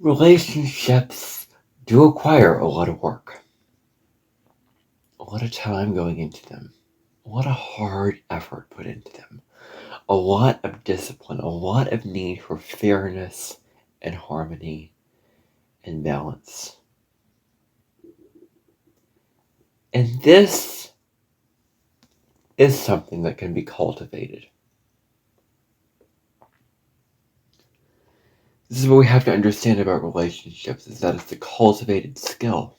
Relationships do require a lot of work, a lot of time going into them, a lot of hard effort put into them, a lot of discipline, a lot of need for fairness and harmony and balance. And this is something that can be cultivated. This is what we have to understand about relationships, is that it's a cultivated skill.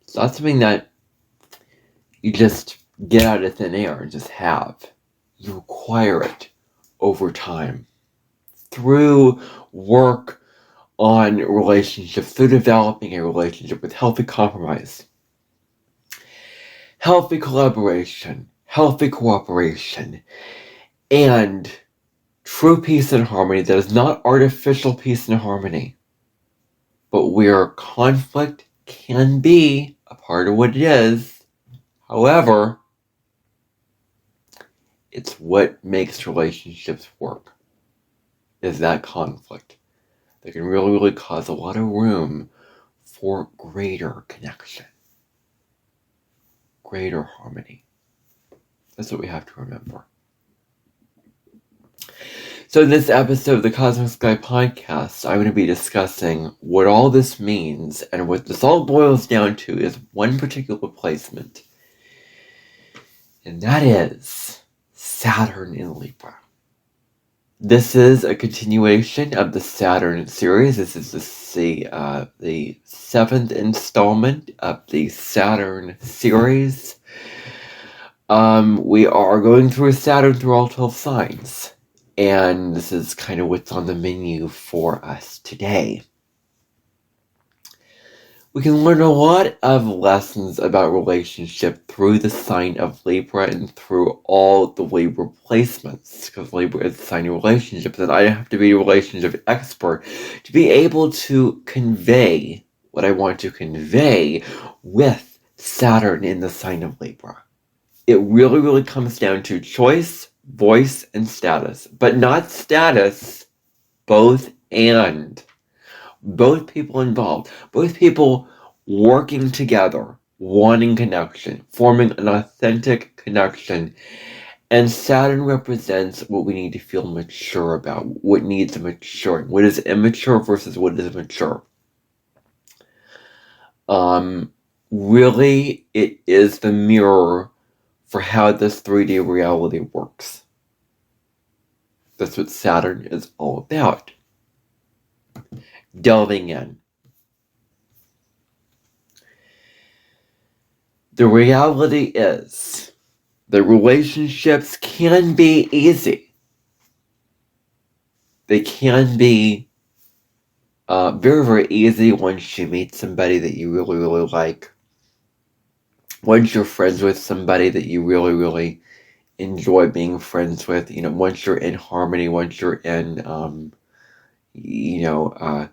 It's not something that you just get out of thin air and just have. You acquire it over time through work on relationships, through developing a relationship with healthy compromise, healthy collaboration, healthy cooperation, and true peace and harmony that is not artificial peace and harmony, but where conflict can be a part of what it is. However, it's what makes relationships work, is that conflict that can really cause a lot of room for greater connection, greater harmony. That's what we have to remember. So in this episode of the Cosmic Sky Podcast, I'm going to be discussing what all this means, and what this all boils down to is one particular placement, and that is Saturn in Libra. This is a continuation of the Saturn series. This is the 7th installment of the Saturn series. We are going through Saturn through all 12 signs. And this is kind of what's on the menu for us today. We can learn a lot of lessons about relationship through the sign of Libra and through all the Libra placements, because Libra is the sign of relationships, and I have to be a relationship expert to be able to convey what I want to convey with Saturn in the sign of Libra. It really comes down to choice, voice, and status, but not status, both and. Both people involved, both people working together, wanting connection, forming an authentic connection. And Saturn represents what we need to feel mature about, what needs maturing, what is immature versus what is mature. Really, it is the mirror for how this 3D reality works. That's what Saturn is all about. Delving in. The reality is that relationships can be easy. They can be very easy once you meet somebody that you really like. Once you're friends with somebody that you really enjoy being friends with. Once you're in harmony, once you're in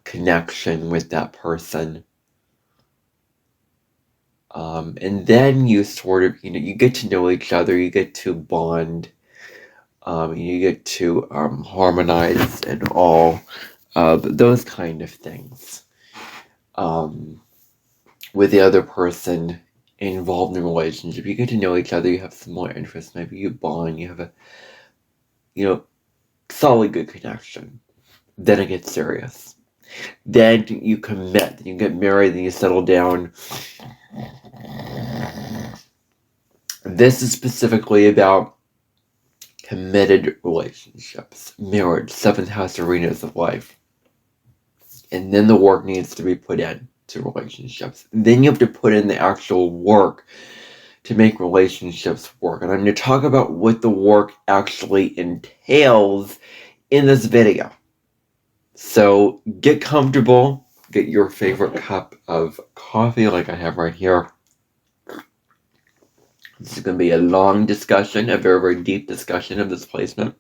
connection with that person. And then you sort of, you get to know each other, you get to bond, you get to harmonize and all those kind of things with the other person involved in a relationship. You get to know each other, you have similar interests, maybe you bond, you have a, solid good connection. Then it gets serious. Then you commit, then you get married, then you settle down. This is specifically about committed relationships, marriage, 7th house arenas of life. And then the work needs to be put in to relationships. Then you have to put in the actual work to make relationships work. And I'm going to talk about what the work actually entails in this video. So get comfortable, get your favorite cup of coffee like I have right here. This is going to be a long discussion, a very deep discussion of this placement.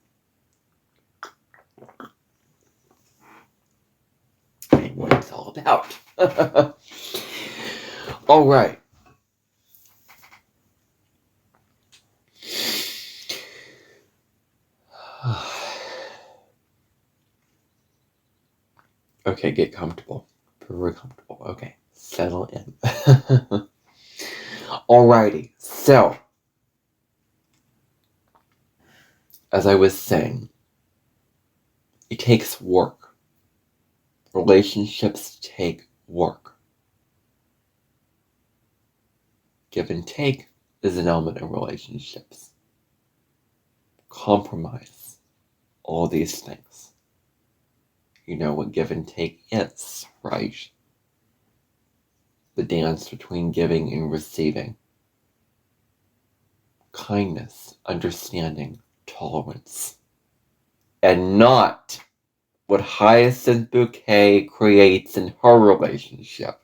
And what it's all about. All right. Okay, get comfortable. Very comfortable. Okay, settle in. Alrighty, so, as I was saying, it takes work. Relationships take work. Give and take is an element in relationships. Compromise. All these things. You know what give and take is, right? The dance between giving and receiving. Kindness, understanding, tolerance. And not what Hyacinth Bouquet creates in her relationship.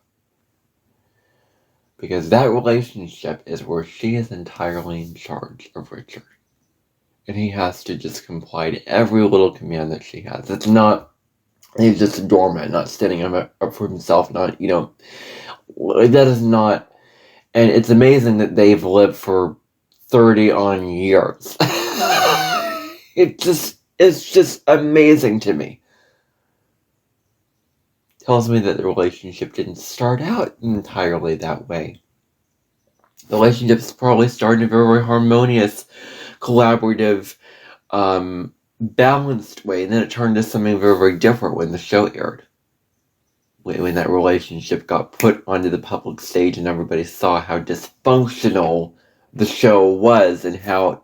Because that relationship is where she is entirely in charge of Richard. And he has to just comply to every little command that she has. It's not, he's just a doormat, not standing up for himself, not, that is not, and it's amazing that they've lived for 30 on years. It's just amazing to me. Tells me that the relationship didn't start out entirely that way. The relationship's probably started in a very harmonious, collaborative, balanced way, and then it turned into something very, very different when the show aired. When that relationship got put onto the public stage and everybody saw how dysfunctional the show was and how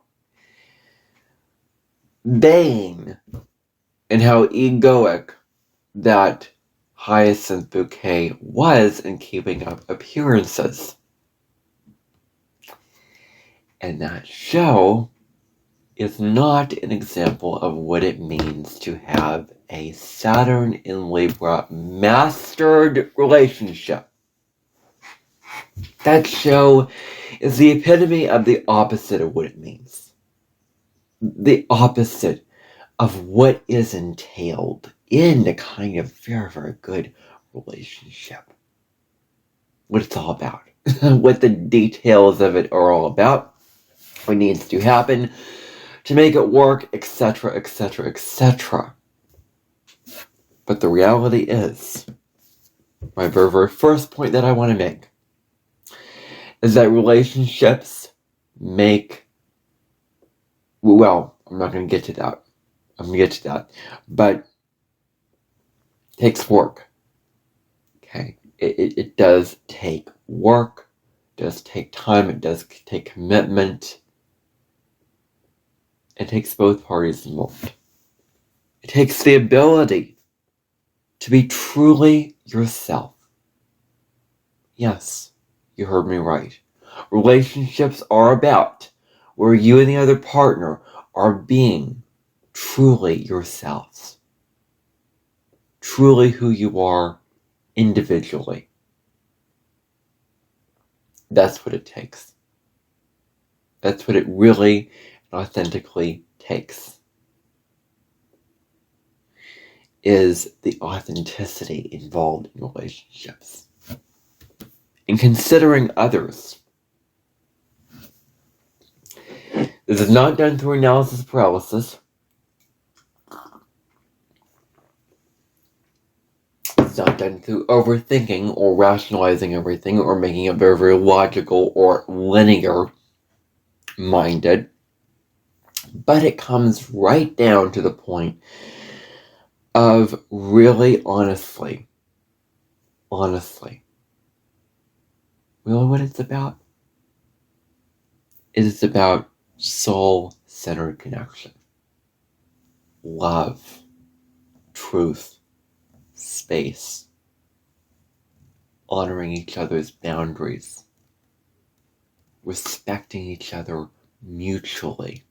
vain and how egoic that Hyacinth Bouquet was in keeping up appearances. And that show is not an example of what it means to have a Saturn in Libra mastered relationship. That show is the epitome of the opposite of what it means. The opposite of what is entailed in a kind of very, very good relationship. What it's all about. What the details of it are all about. What needs to happen to make it work, etc., etc., etc. But the reality is, my very, very first point that I want to make is that relationships make, well, I'm not going to get to that. I'm going to get to that. But it takes work. Okay? It does take work. It does take time. It does take commitment. It takes both parties involved. It takes the ability to be truly yourself. Yes, you heard me right. Relationships are about where you and the other partner are being truly yourselves. Truly who you are individually. That's what it takes. That's what it really and authentically takes. Is the authenticity involved in relationships. In considering others. This is not done through analysis paralysis. It's not done through overthinking or rationalizing everything or making it very, very logical or linear minded. But it comes right down to the point of really honestly, really what it's about? It is about soul-centered connection. Love. Truth. Space. Honoring each other's boundaries. Respecting each other mutually.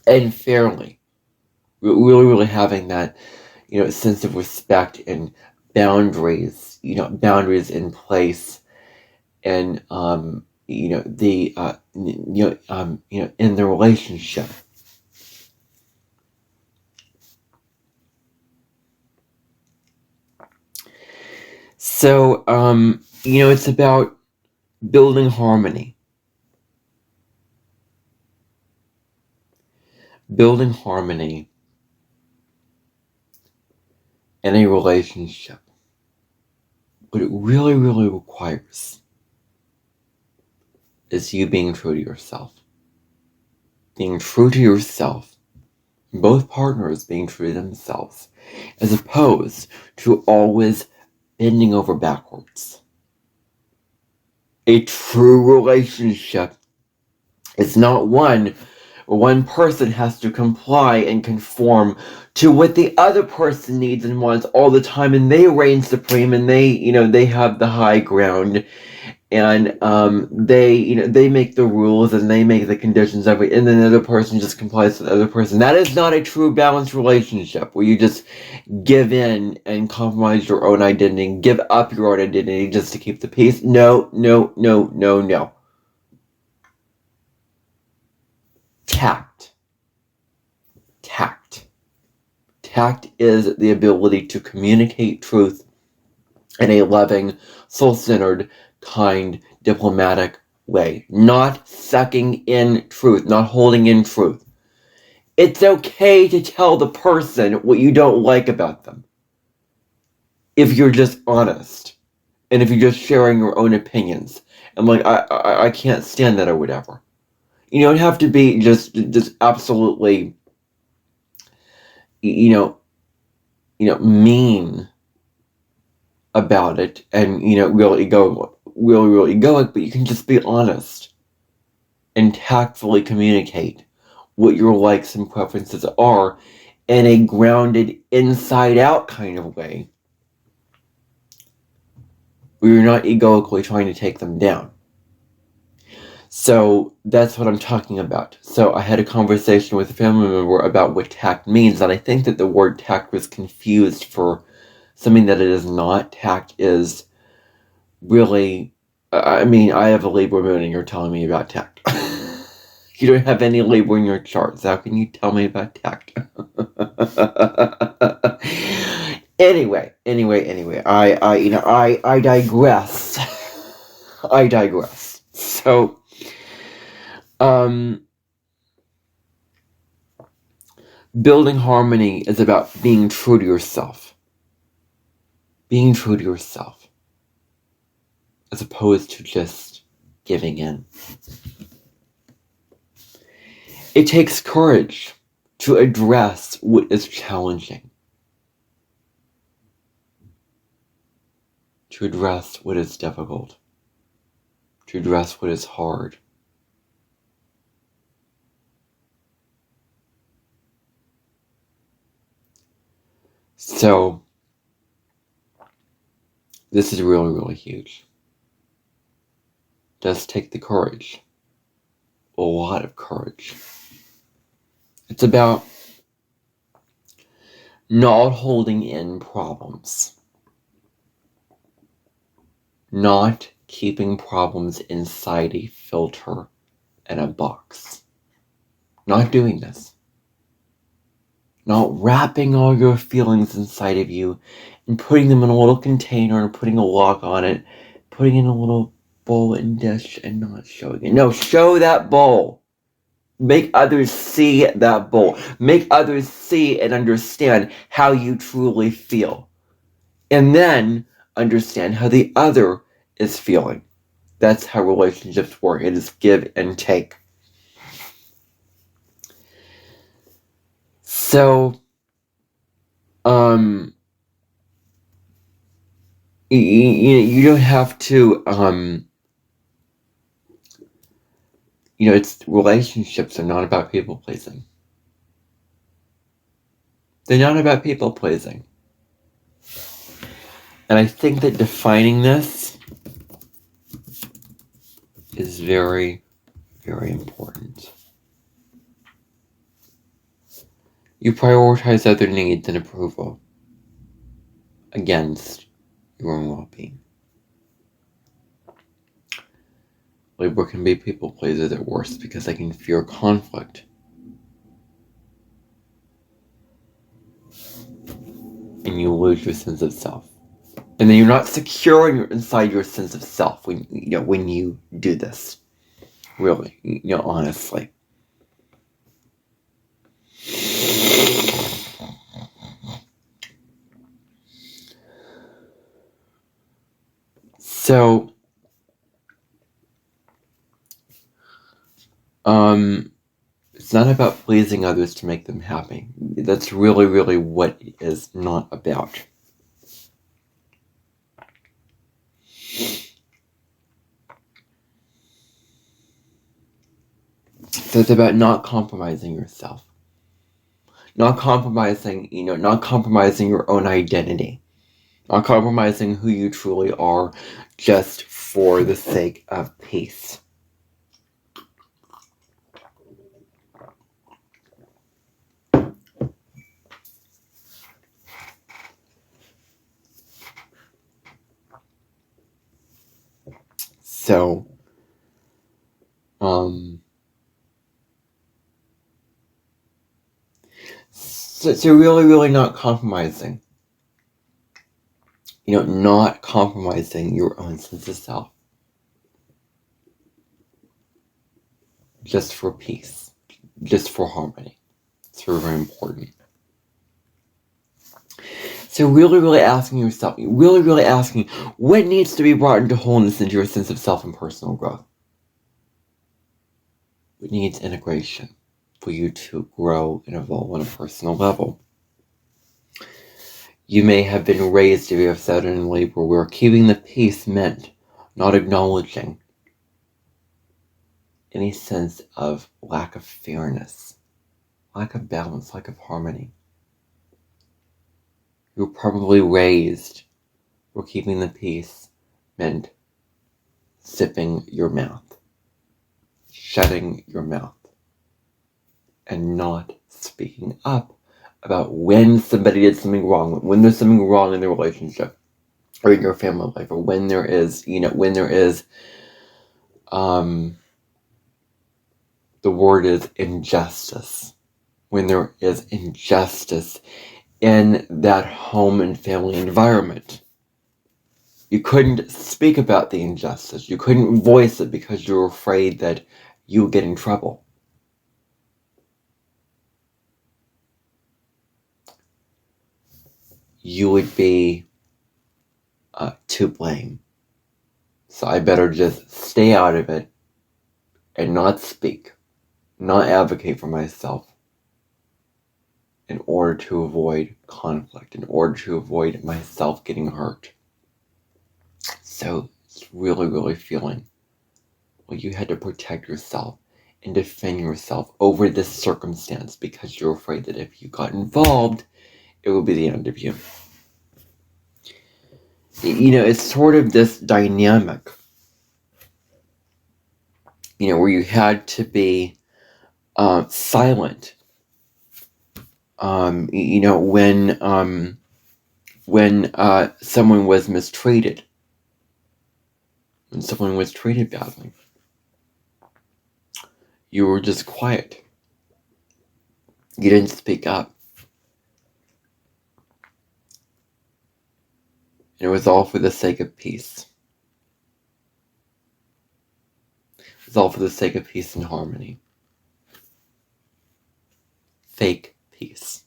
And fairly. Really, really having that, sense of respect and boundaries, boundaries in place, and in the relationship. So, it's about building harmony. Building harmony in a relationship, what it really, really requires is you being true to yourself. Being true to yourself, both partners being true to themselves, as opposed to always bending over backwards. A true relationship is not one where one person has to comply and conform to what the other person needs and wants all the time, and they reign supreme, and they have the high ground, and they make the rules and they make the conditions of it, and then the other person just complies to the other person. That is not a true balanced relationship where you just give in and compromise your own identity, give up your own identity just to keep the peace. No, no, no, no, no. Tact. Tact is the ability to communicate truth in a loving, soul-centered, kind, diplomatic way. Not sucking in truth, not holding in truth. It's okay to tell the person what you don't like about them, if you're just honest, and if you're just sharing your own opinions. And like, I can't stand that or whatever. You don't have to be just absolutely, mean about it and, really egoic, but you can just be honest and tactfully communicate what your likes and preferences are in a grounded, inside-out kind of way, where you're not egoically trying to take them down. So that's what I'm talking about. So I had a conversation with a family member about what tact means, and I think that the word tact was confused for something that it is not. Tact is really, I have a Libra moon and you're telling me about tact. You don't have any Libra in your charts. How can you tell me about tact? Anyway, I digress. I digress. So, building harmony is about being true to yourself. Being true to yourself, as opposed to just giving in. It takes courage to address what is challenging, to address what is difficult, to address what is hard. So, this is really, really huge. It does take the courage, a lot of courage. It's about not holding in problems, not keeping problems inside a filter and a box. Not doing this. Not wrapping all your feelings inside of you and putting them in a little container and putting a lock on it, putting in a little bowl and dish and not showing it. No, show that bowl. Make others see that bowl. Make others see and understand how you truly feel. And then understand how the other is feeling. That's how relationships work. It is give and take. So, you don't have to, it's relationships are not about people pleasing. They're not about people pleasing. And I think that defining this is very, very important. You prioritize other needs and approval against your own well-being. Libra can be people pleasers at worst because they can fear conflict. And you lose your sense of self. And then you're not secure inside your sense of self when you do this. Really, honestly. So, it's not about pleasing others to make them happy. That's really, really what it is not about. So it's about not compromising yourself. Not compromising, not compromising your own identity. Not compromising who you truly are just for the sake of peace. So, so really, really not compromising. Not compromising your own sense of self. Just for peace. Just for harmony. It's very, very important. So really, really asking yourself, really, really asking, what needs to be brought into wholeness into your sense of self and personal growth? What needs integration for you to grow and evolve on a personal level? You may have been raised, if you have Saturn in Libra, where keeping the peace meant not acknowledging any sense of lack of fairness, lack of balance, lack of harmony. You were probably raised where keeping the peace meant zipping your mouth, shutting your mouth, and not speaking up about when somebody did something wrong, when there's something wrong in the relationship or in your family life, or when there is, the word is injustice. When there is injustice in that home and family environment. You couldn't speak about the injustice. You couldn't voice it because you were afraid that you would get in trouble. You would be to blame. So I better just stay out of it and not speak, not advocate for myself in order to avoid conflict, in order to avoid myself getting hurt. So it's really, really feeling like you had to protect yourself and defend yourself over this circumstance because you're afraid that if you got involved, it would be the end of you. It's sort of this dynamic, where you had to be silent, when someone was mistreated, when someone was treated badly. You were just quiet. You didn't speak up. And it was all for the sake of peace. It was all for the sake of peace and harmony. Fake peace.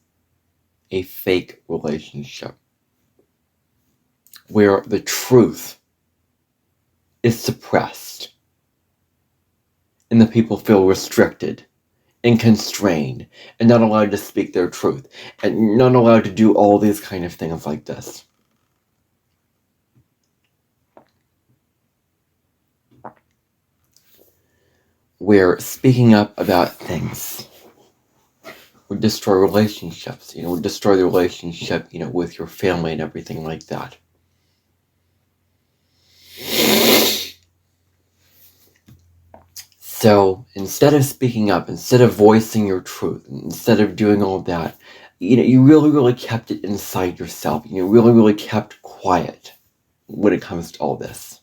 A fake relationship. Where the truth is suppressed. And the people feel restricted and constrained and not allowed to speak their truth and not allowed to do all these kind of things like this. Where speaking up about things would destroy relationships, would destroy the relationship, with your family and everything like that. So instead of speaking up, instead of voicing your truth, instead of doing all that, you really, really kept it inside yourself. You really, really kept quiet when it comes to all this.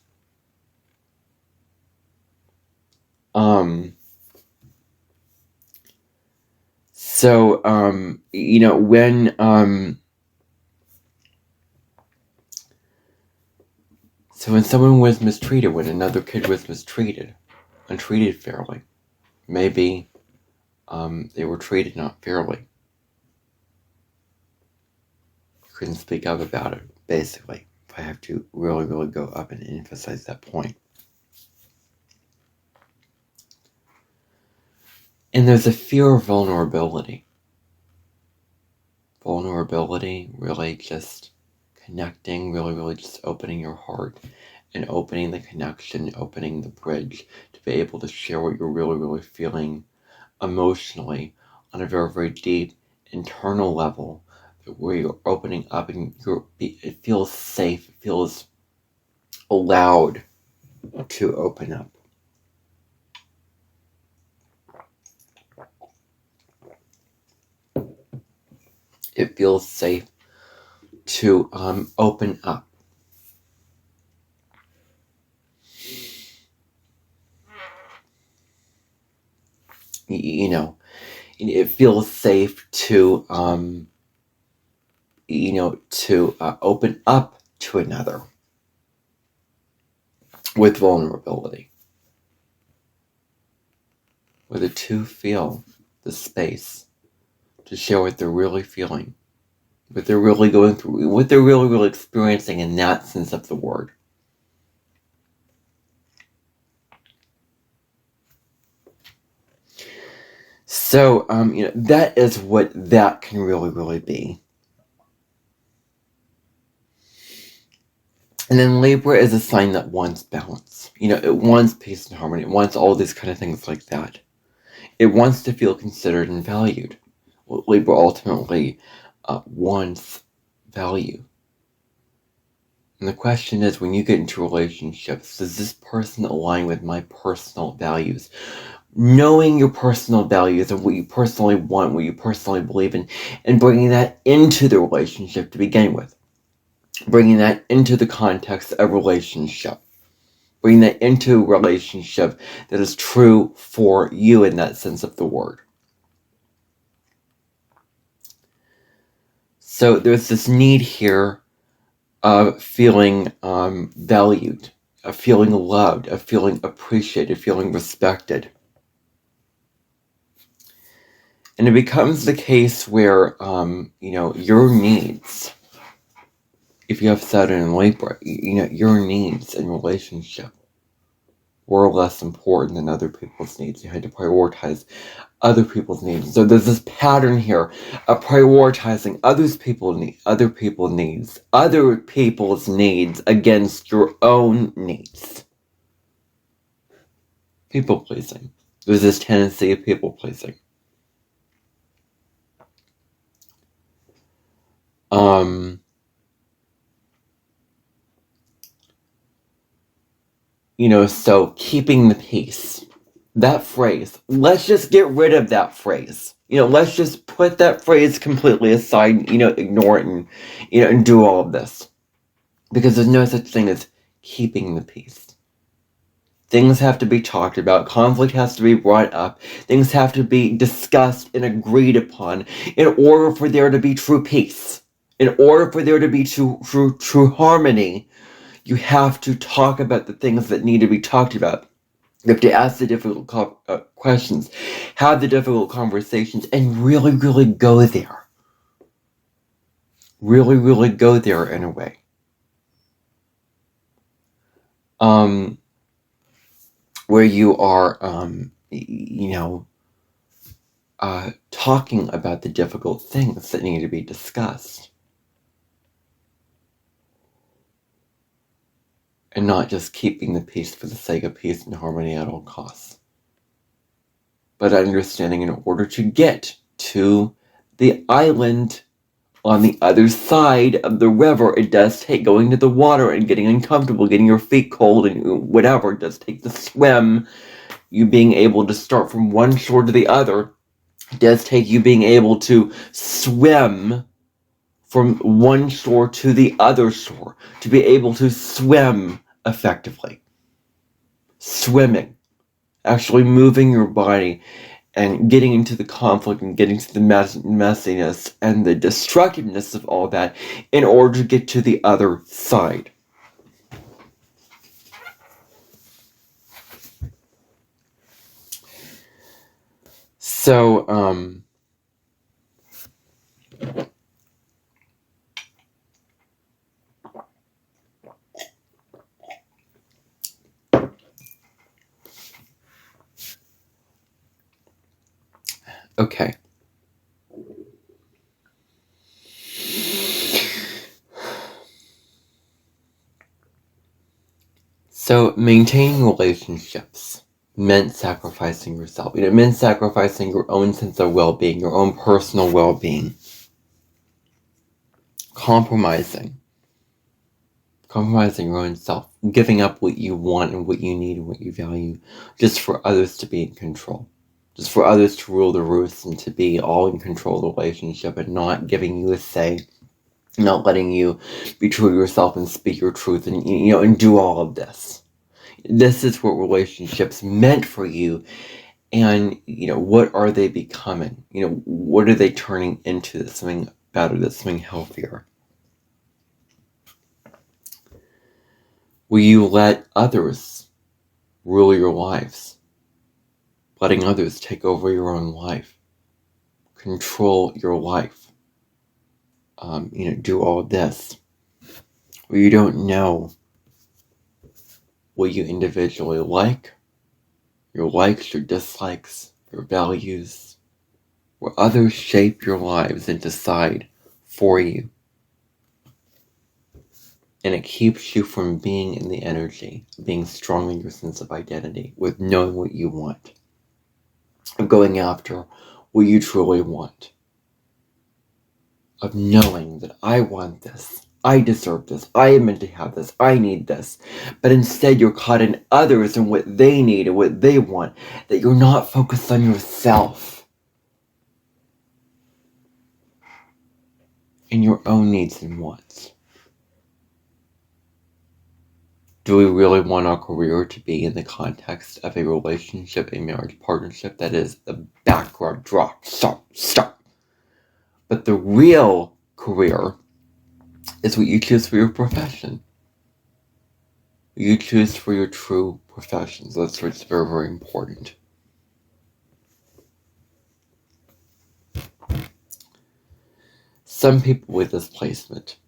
So, when someone was mistreated, when another kid was mistreated, untreated fairly, maybe they were treated not fairly. You couldn't speak up about it, basically. if I have to really, really go up and emphasize that point. And there's a fear of vulnerability. Vulnerability, really just connecting, really, really just opening your heart and opening the connection, opening the bridge to be able to share what you're really, really feeling emotionally on a very, very deep internal level, where you're opening up and it feels safe, it feels allowed to open up. It feels safe to open up. You know, it feels safe to open up to another with vulnerability, where the two feel the space to share what they're really feeling, what they're really going through, what they're really, really experiencing in that sense of the word. So, that is what that can really, really be. And then Libra is a sign that wants balance. It wants peace and harmony. It wants all these kind of things like that. It wants to feel considered and valued. Well, Libra ultimately wants value. And the question is, when you get into relationships, does this person align with my personal values? Knowing your personal values and what you personally want, what you personally believe in, and bringing that into the relationship to begin with. Bringing that into the context of relationship. Bringing that into a relationship that is true for you in that sense of the word. So there's this need here of feeling valued, of feeling loved, of feeling appreciated, feeling respected. And it becomes the case where, your needs, if you have Saturn and Libra, your needs in relationship were less important than other people's needs. You had to prioritize other people's needs. So there's this pattern here of prioritizing other people's needs against your own needs. People pleasing. There's this tendency of people pleasing. So keeping the peace. That phrase, let's just get rid of that phrase. Let's just put that phrase completely aside, ignore it and do all of this. Because there's no such thing as keeping the peace. Things have to be talked about. Conflict has to be brought up. Things have to be discussed and agreed upon in order for there to be true peace. In order for there to be true harmony, you have to talk about the things that need to be talked about. You have to ask the difficult questions, have the difficult conversations, and really, really go there. Really, really go there in a way. Where you are, talking about the difficult things that need to be discussed. And not just keeping the peace for the sake of peace and harmony at all costs. But understanding in order to get to the island on the other side of the river, it does take going to the water and getting uncomfortable, getting your feet cold and whatever. It does take the swim, you being able to start from one shore to the other. It does take you being able to swim from one shore to the other shore, to be able to swim effectively. Swimming, actually moving your body and getting into the conflict and getting to the messiness and the destructiveness of all that in order to get to the other side. So, Okay. So maintaining relationships meant sacrificing yourself. It meant sacrificing your own sense of well-being, your own personal well-being. Compromising your own self, giving up what you want and what you need and what you value, just for others to be in control, just for others to rule the roost and to be all in control of the relationship and not giving you a say, not letting you be true to yourself and speak your truth and, and do all of this. This is what relationships meant for you. And, what are they becoming? What are they turning into? That's something better, that's something healthier. Will you let others rule your lives? Letting others take over your own life, control your life, do all of this, where you don't know what you individually like, your likes, your dislikes, your values, where others shape your lives and decide for you. And it keeps you from being in the energy, being strong in your sense of identity, with knowing what you want, of going after what you truly want, of knowing that I want this, I deserve this, I am meant to have this, I need this. But instead you're caught in others and what they need and what they want, that you're not focused on yourself and your own needs and wants. Do we really want our career to be in the context of a relationship, a marriage partnership that is the backward drop, stop? But the real career is what you choose for your profession. You choose for your true profession. So that's what's very, very important. Some people with this placement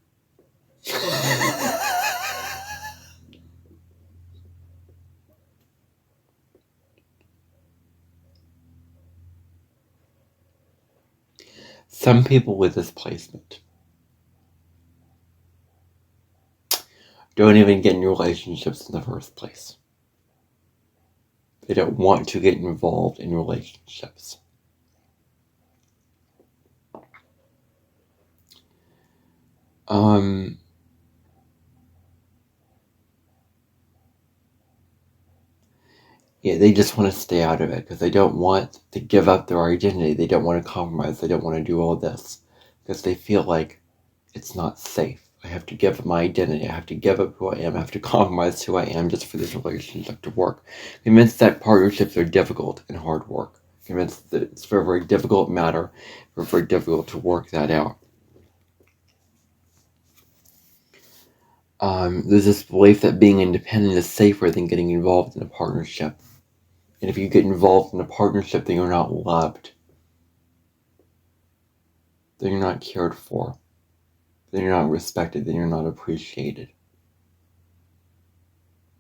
don't even get in relationships in the first place. They don't want to get involved in relationships. They just want to stay out of it because they don't want to give up their identity. They don't want to compromise. They don't want to do all this because they feel like it's not safe. I have to give up my identity. I have to give up who I am. I have to compromise who I am just for this relationship to work. Convinced that partnerships are difficult and hard work. Convinced that it's a very, very difficult matter. Very, very difficult to work that out. There's this belief that being independent is safer than getting involved in a partnership. And if you get involved in a partnership, then you're not loved. Then you're not cared for. Then you're not respected. Then you're not appreciated.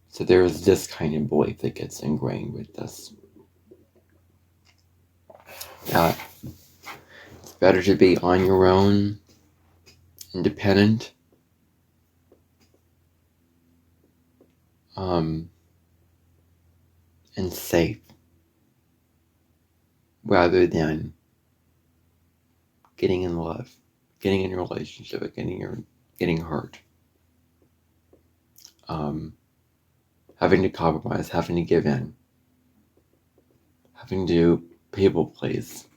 So there is this kind of belief that gets ingrained with this. That it's better to be on your own, independent, and safe, rather than getting in love, getting in a relationship, getting hurt, having to compromise, having to give in, having to people please,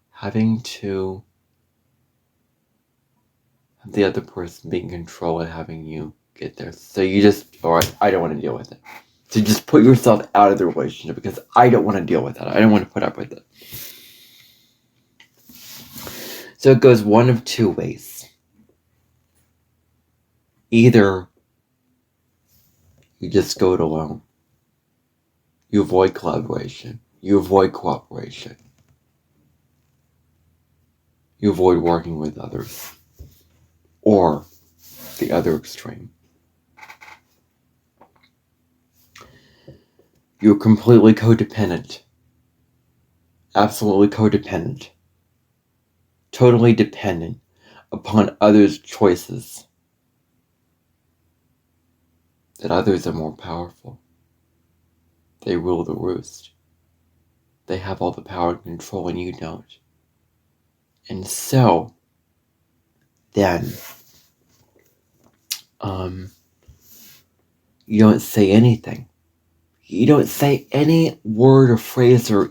having to have the other person be in control and having you get there. So you just, alright, I don't want to deal with it. So just put yourself out of the relationship because I don't want to deal with that. I don't want to put up with it. So it goes one of two ways. Either you just go it alone. You avoid collaboration. You avoid cooperation. You avoid working with others. Or the other extreme. You're completely codependent. Absolutely codependent. Totally dependent upon others' choices. That others are more powerful. They rule the roost. They have all the power and control and you don't. And so, then, you don't say anything. You don't say any word or phrase or,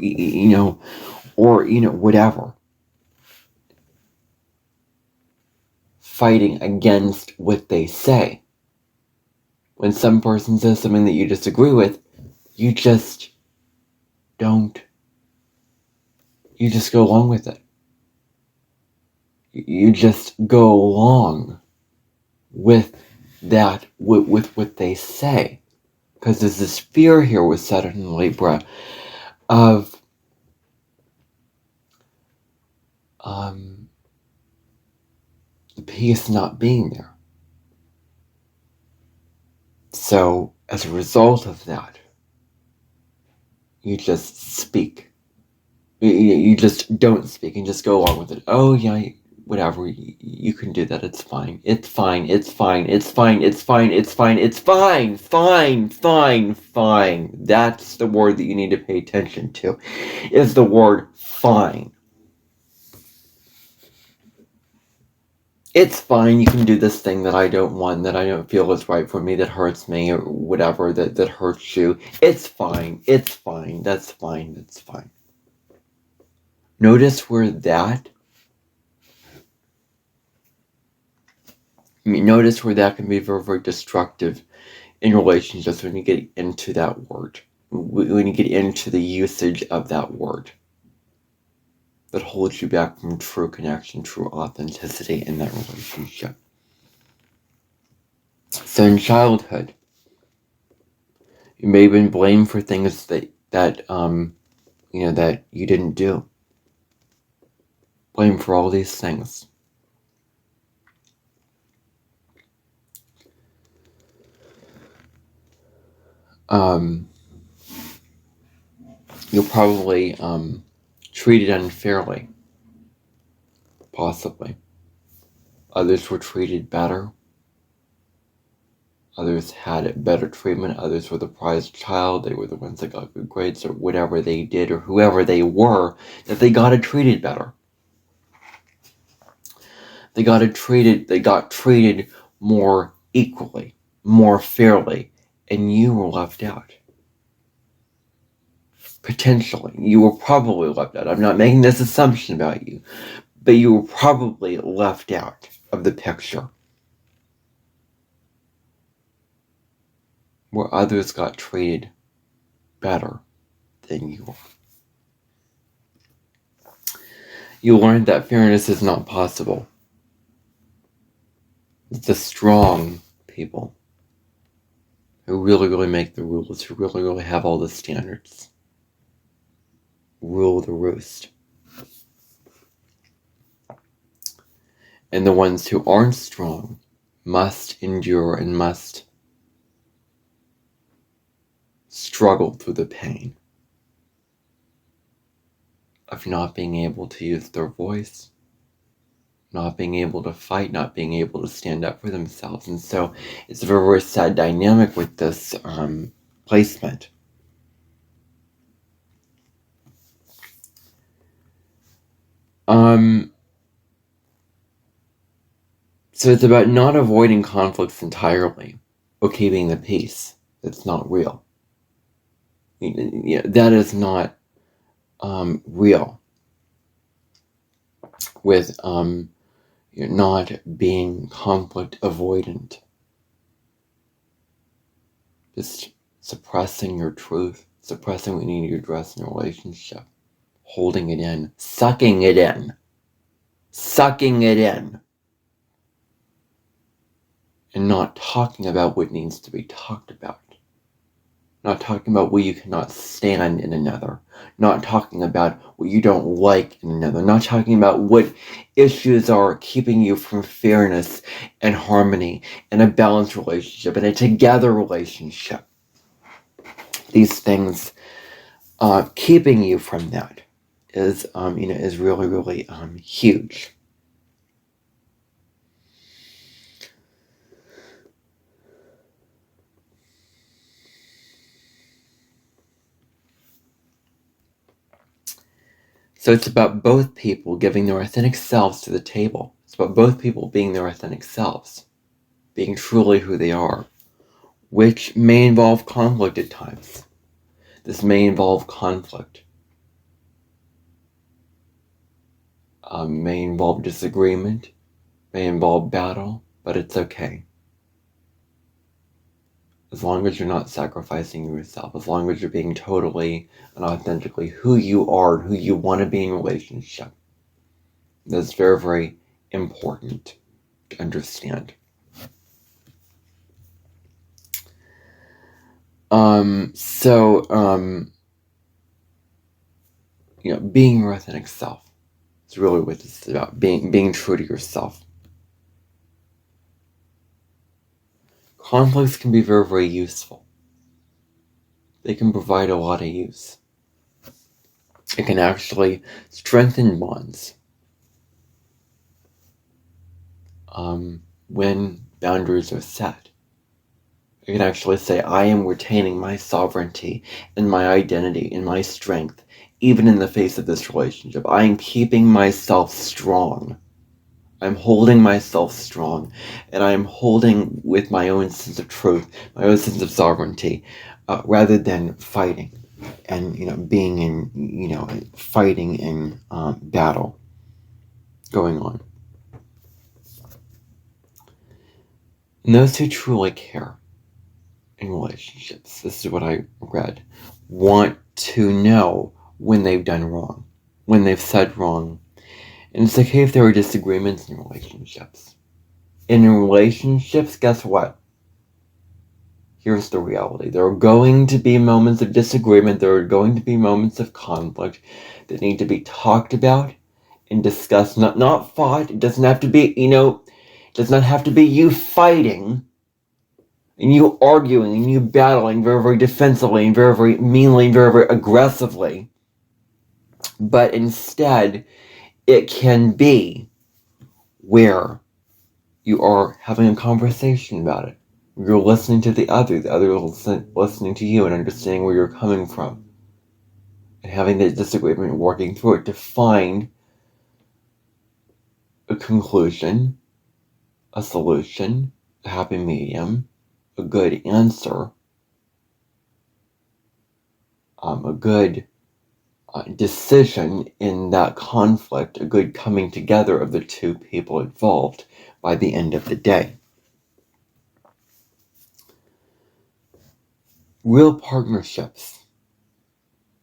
whatever. Fighting against what they say. When some person says something that you disagree with, you just don't. You just go along with it. You just go along with that, with what they say. Because there's this fear here with Saturn and Libra of the peace not being there. So, as a result of that, you just speak. You just don't speak and just go along with it. Oh, yeah, whatever, you can do that. It's fine. It's fine. It's fine. It's fine. It's fine. It's fine. It's fine. Fine. That's the word that you need to pay attention to, is the word fine. It's fine, you can do this thing that I don't want, that I don't feel is right for me, that hurts me, or whatever, that hurts you. It's fine, that's fine. Notice where that can be very, very destructive in relationships when you get into that word. When you get into the usage of that word. That holds you back from true connection, true authenticity in that relationship. So in childhood, you may have been blamed for things that you didn't do. Blamed for all these things. You're probably treated unfairly. Possibly. Others were treated better. Others had better treatment. Others were the prized child. They were the ones that got good grades, or whatever they did, or whoever they were, that they got treated better. They got treated more equally, more fairly, and you were left out. Potentially. You were probably left out. I'm not making this assumption about you, but you were probably left out of the picture. Where others got treated better than you. You learned that fairness is not possible. It's the strong people who really make the rules, who really have all the standards. Rule the roost. And the ones who aren't strong must endure and must struggle through the pain of not being able to use their voice, not being able to fight, not being able to stand up for themselves. And so it's a very, very sad dynamic with this placement. So it's about not avoiding conflicts entirely, or keeping the peace. That's not real. That is not real. With not being conflict avoidant. Just suppressing your truth, suppressing what you need to address in a relationship, holding it in, sucking it in, and not talking about what needs to be talked about. Not talking about what you cannot stand in another. Not talking about what you don't like in another. Not talking about what issues are keeping you from fairness and harmony and a balanced relationship and a together relationship. these things keeping you from that is really, really huge. So it's about both people giving their authentic selves to the table. It's about both people being their authentic selves, being truly who they are, which may involve conflict at times. This may involve conflict, may involve disagreement, may involve battle, but it's okay. As long as you're not sacrificing yourself, as long as you're being totally and authentically who you are, who you want to be in relationship. That's very, very important to understand. Being your authentic self is really what this is about, being true to yourself. Conflicts can be very, very useful. They can provide a lot of use. It can actually strengthen bonds. When boundaries are set, it can actually say, I am retaining my sovereignty and my identity and my strength, even in the face of this relationship. I am keeping myself strong. I'm holding myself strong, and I am holding with my own sense of truth, my own sense of sovereignty, rather than fighting and being in fighting in battle going on. And those who truly care in relationships, this is what I read, want to know when they've done wrong, when they've said wrong. And it's okay if there are disagreements in relationships. In relationships, guess what? Here's the reality. There are going to be moments of disagreement. There are going to be moments of conflict that need to be talked about and discussed, not fought. It doesn't have to be, it does not have to be you fighting and you arguing and you battling very, very defensively and very, very meanly and very, very aggressively. But instead, it can be where you are having a conversation about it. You're listening to the other is listening to you and understanding where you're coming from. And having that disagreement, working through it to find a conclusion, a solution, a happy medium, a good answer, a good decision in that conflict, a good coming together of the two people involved by the end of the day. Real partnerships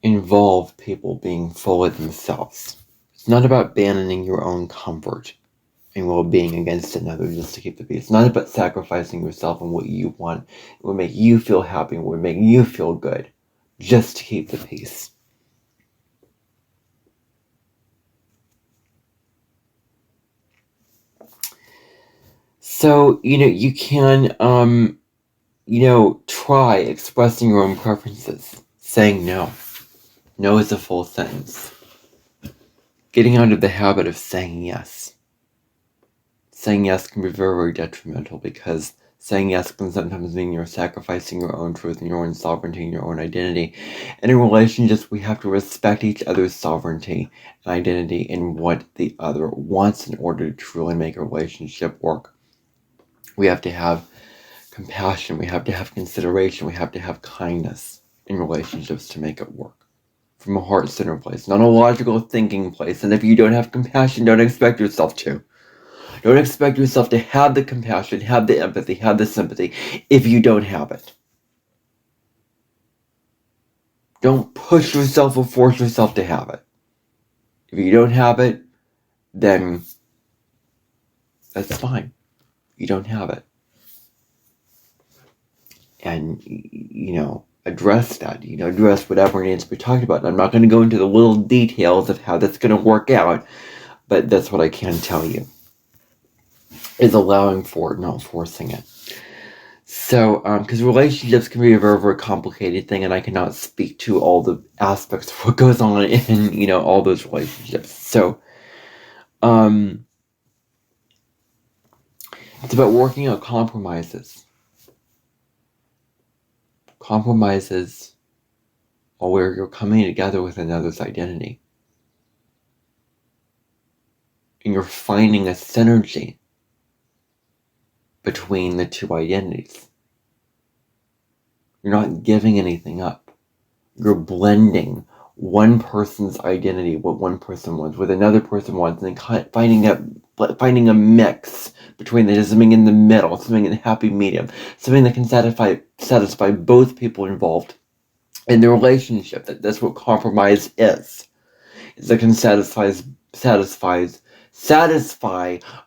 involve people being fully themselves. It's not about abandoning your own comfort and well-being against another just to keep the peace. It's not about sacrificing yourself and what you want. It will make you feel happy. It will make you feel good just to keep the peace. So, you can, try expressing your own preferences. Saying no. No is a full sentence. Getting out of the habit of saying yes. Saying yes can be very, very detrimental because saying yes can sometimes mean you're sacrificing your own truth and your own sovereignty and your own identity. And in relationships, we have to respect each other's sovereignty and identity in what the other wants in order to truly make a relationship work. We have to have compassion. We have to have consideration. We have to have kindness in relationships to make it work. From a heart-centered place, not a logical thinking place. And if you don't have compassion, don't expect yourself to. Don't expect yourself to have the compassion, have the empathy, have the sympathy if you don't have it. Don't push yourself or force yourself to have it. If you don't have it, then that's fine. You don't have it. And, address that. Address whatever needs to be talked about. And I'm not going to go into the little details of how that's going to work out, but that's what I can tell you. Is allowing for it, not forcing it. So, because relationships can be a very, very complicated thing, and I cannot speak to all the aspects of what goes on in, all those relationships. So, it's about working out compromises. Compromises are where you're coming together with another's identity. And you're finding a synergy between the two identities. You're not giving anything up. You're blending one person's identity, what one person wants, with another person wants, and finding a mix between the something in the middle, something in the happy medium, something that can satisfy both people involved in the relationship. That's what compromise is. That can satisfy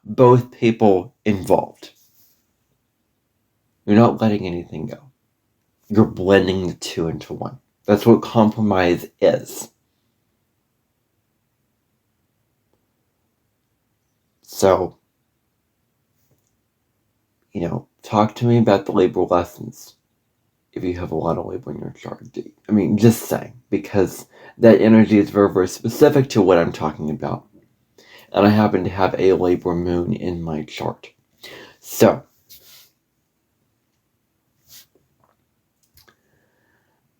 both people involved. You're not letting anything go. You're blending the two into one. That's what compromise is. So, talk to me about the Libra lessons if you have a lot of Libra in your chart. I mean, just saying, because that energy is very, very specific to what I'm talking about. And I happen to have a Libra moon in my chart. So,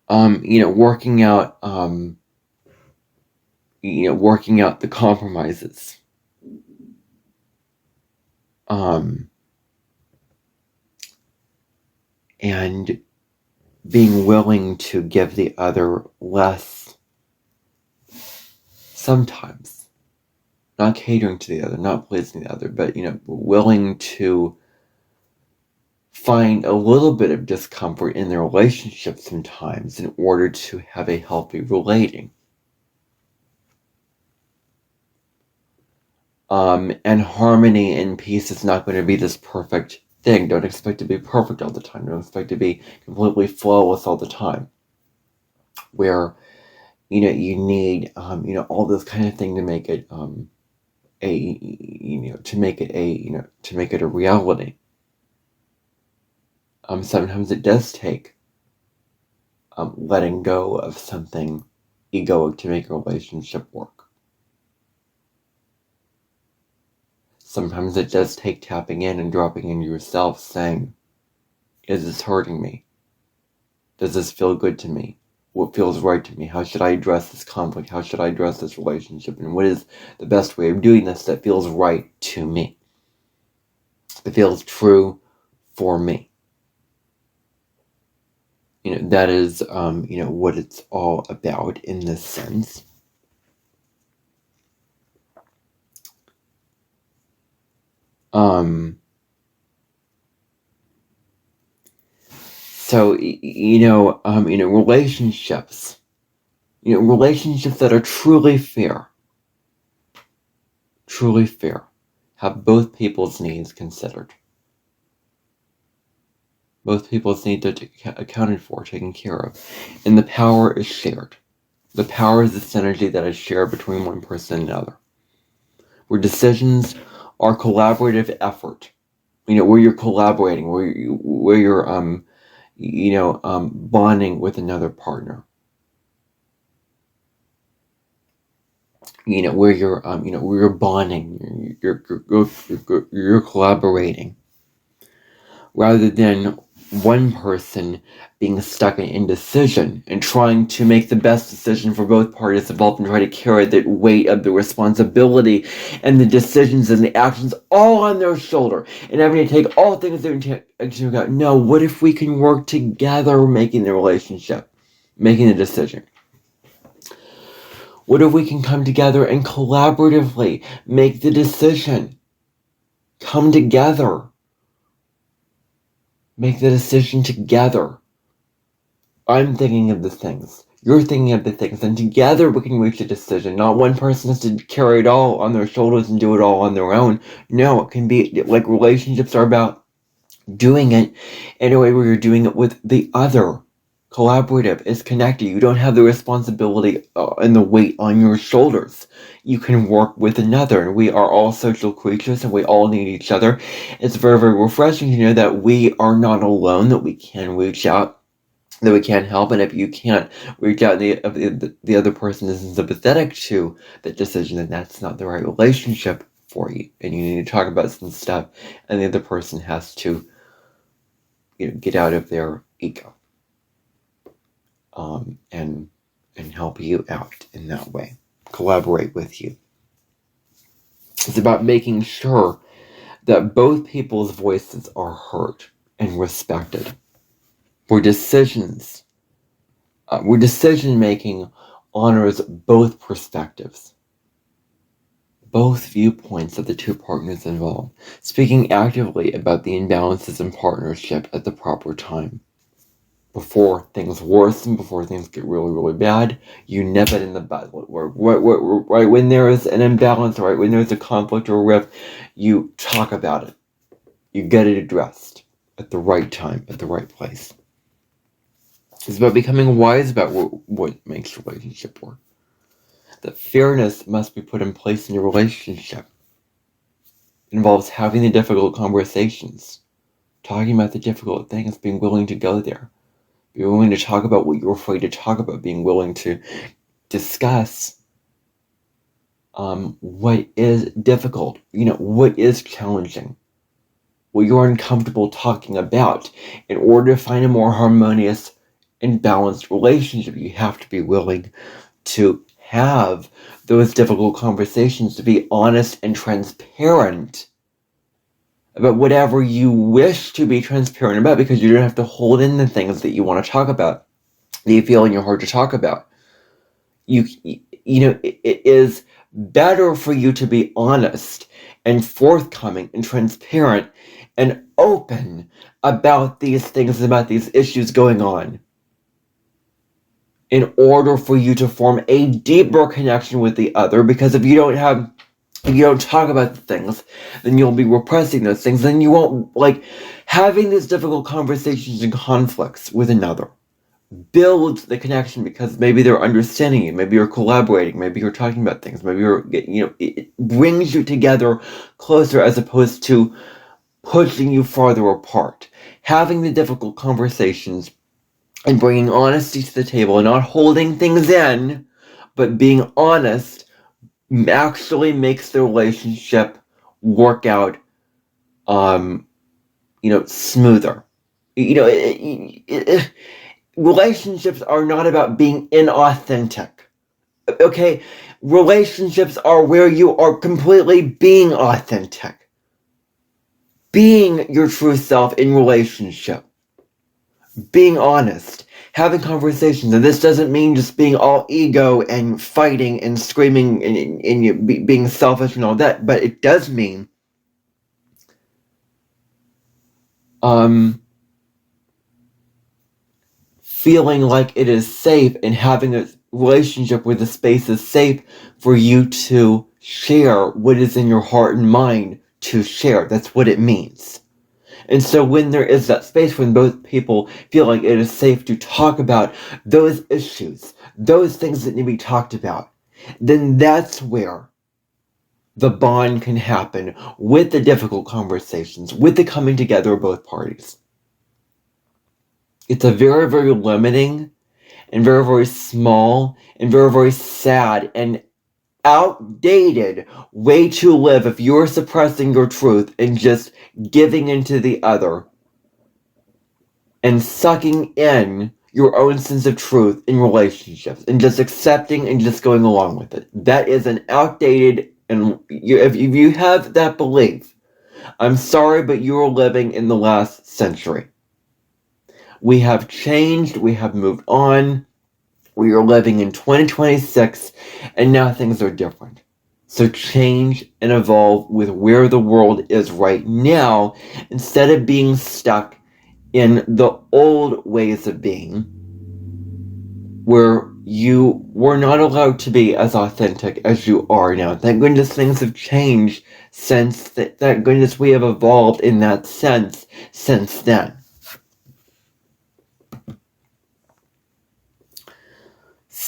working out, working out the compromises. And being willing to give the other less sometimes. Not catering to the other, not pleasing the other, but, willing to find a little bit of discomfort in the relationship sometimes in order to have a healthy relating. And harmony and peace is not going to be this perfect thing. Don't expect to be perfect all the time. Don't expect to be completely flawless all the time. Where, you need, all this kind of thing to make it, to make it a reality. Sometimes it does take letting go of something egoic to make a relationship work. Sometimes it does take tapping in and dropping into yourself, saying, is this hurting me? Does this feel good to me? What feels right to me? How should I address this conflict? How should I address this relationship? And what is the best way of doing this that feels right to me? That feels true for me. That is, what it's all about in this sense. So, relationships, relationships that are truly fair, have both people's needs considered. Both people's needs are accounted for, taken care of. And the power is shared. The power is the synergy that is shared between one person and another. Where decisions are collaborative effort. Where you're collaborating, where you're bonding with another partner. Where you're where you're bonding, you're collaborating, rather than one person being stuck in indecision and trying to make the best decision for both parties involved and try to carry the weight of the responsibility and the decisions and the actions all on their shoulder and having to take all things into account. No, what if we can work together making the relationship, making the decision? What if we can come together and collaboratively make the decision? Come together. Make the decision together. I'm thinking of the things. You're thinking of the things. And together we can reach a decision. Not one person has to carry it all on their shoulders and do it all on their own. No, it can be like relationships are about doing it in a way where you're doing it with the other. Collaborative is connected. You don't have the responsibility and the weight on your shoulders. You can work with another, and we are all social creatures, and we all need each other. It's very, very refreshing to know that we are not alone, that we can reach out, that we can help, and if you can't reach out, if the other person isn't sympathetic to the decision, then that's not the right relationship for you, and you need to talk about some stuff, and the other person has to, get out of their ego. And help you out in that way. Collaborate with you. It's about making sure that both people's voices are heard and respected. Where decision making honors both perspectives, both viewpoints of the two partners involved, speaking actively about the imbalances in partnership at the proper time. Before things worsen, before things get really, really bad, you nip it in the bud. Right when there is an imbalance, right when there's a conflict or a rift, you talk about it. You get it addressed at the right time, at the right place. It's about becoming wise about what makes a relationship work. That fairness must be put in place in your relationship. It involves having the difficult conversations, talking about the difficult things, being willing to go there. Being willing to talk about what you're afraid to talk about, being willing to discuss what is difficult, what is challenging, what you're uncomfortable talking about. In order to find a more harmonious and balanced relationship, you have to be willing to have those difficult conversations, to be honest and transparent about whatever you wish to be transparent about, because you don't have to hold in the things that you want to talk about, that you feel in your heart to talk about. It is better for you to be honest and forthcoming and transparent and open about these things, about these issues going on, in order for you to form a deeper connection with the other. Because if you don't talk about the things, then you'll be repressing those things. Then you won't having these difficult conversations and conflicts with another. Builds the connection, because maybe they're understanding you, maybe you're collaborating, maybe you're talking about things, maybe it brings you together closer, as opposed to pushing you farther apart. Having the difficult conversations and bringing honesty to the table, and not holding things in, but being honest, actually makes the relationship work out smoother. Relationships are not about being inauthentic. Okay? Relationships are where you are completely being authentic. Being your true self in relationship. Being honest. Having conversations. And this doesn't mean just being all ego and fighting and screaming and being selfish and all that. But it does mean feeling like it is safe, and having a relationship where the space is safe for you to share what is in your heart and mind to share. That's what it means. And so when there is that space, when both people feel like it is safe to talk about those issues, those things that need to be talked about, then that's where the bond can happen, with the difficult conversations, with the coming together of both parties. It's a very, very limiting and very, very small and very, very sad and outdated way to live if you're suppressing your truth and just giving into the other and sucking in your own sense of truth in relationships and just accepting and just going along with it. That is an outdated, and if you have that belief, I'm sorry, but you're living in the last century. We have changed, we have moved on, we are living in 2026, and now things are different. So change and evolve with where the world is right now, instead of being stuck in the old ways of being, where you were not allowed to be as authentic as you are now. Thank goodness things have changed since that. Thank goodness we have evolved in that sense since then.